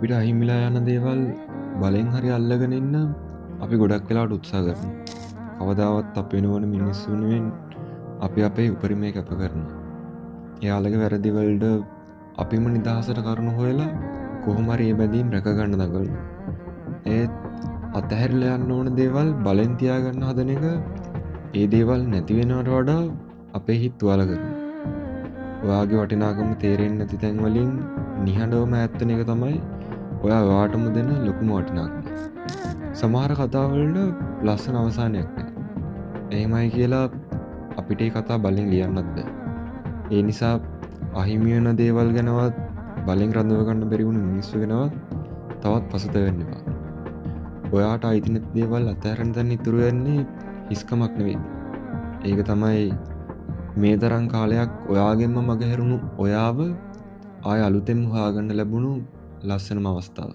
අපිට අහිමිලා යන දේවල් බලෙන් හරි අල්ලගෙන ඉන්න අපි ගොඩක් වෙලාවට උත්සාහ කරනවා. කවදාවත් අප වෙනුවන මිනිස්සු වෙනුවෙන් අපි අපේ උපරිමය කැප කරනවා. එයාලගේ වැරදි වලට අපිම නිදහසට කරුණු හොයලා කොහොම හරි ඒ බැඳීම් රැක ගන්න දඟලනවා. ඒත් අතහැරලා යන්න ඕන දේවල් බලෙන් තියාගන්න හදන එක ඒ දේවල් නැති වෙනවට වඩා අපේ හිත තුවාල කරනවා. ඔයාගේ වටිනාකම තේරෙන්නේ නැති තැන් වලින් නිහඬවම ඈත් වෙන එක තමයි ඔයා ඔයාටම දෙන ලොකුම වටිනාකම. සමහර කතාවලට ලස්සන අවසානයක් නැහැ. එහෙමයි කියලා අපිට ඒ කතා බලෙන් ලියන්නත් බෑ. ඒ නිසා අහිමි වෙන දේවල් ගැනවත් බලෙන් රඳව ගන්න බැරි වුණු මිනිස්සු ගැනවත් තවත් පසුතැවෙන්න එපා. ඔයාට අයිති නැති දේවල් අතහැරෙන්න තැන ඉතුරු වෙන්නේ හිස්කමක් නෙවෙයි. ඒක තමයි මේ තරම් කාලයක් ඔයාගෙන්ම මගහැරුණු ඔයාව ආය අලුතෙන් හොයාගන්න ලැබුණු ලස්සනම අවස්ථාව.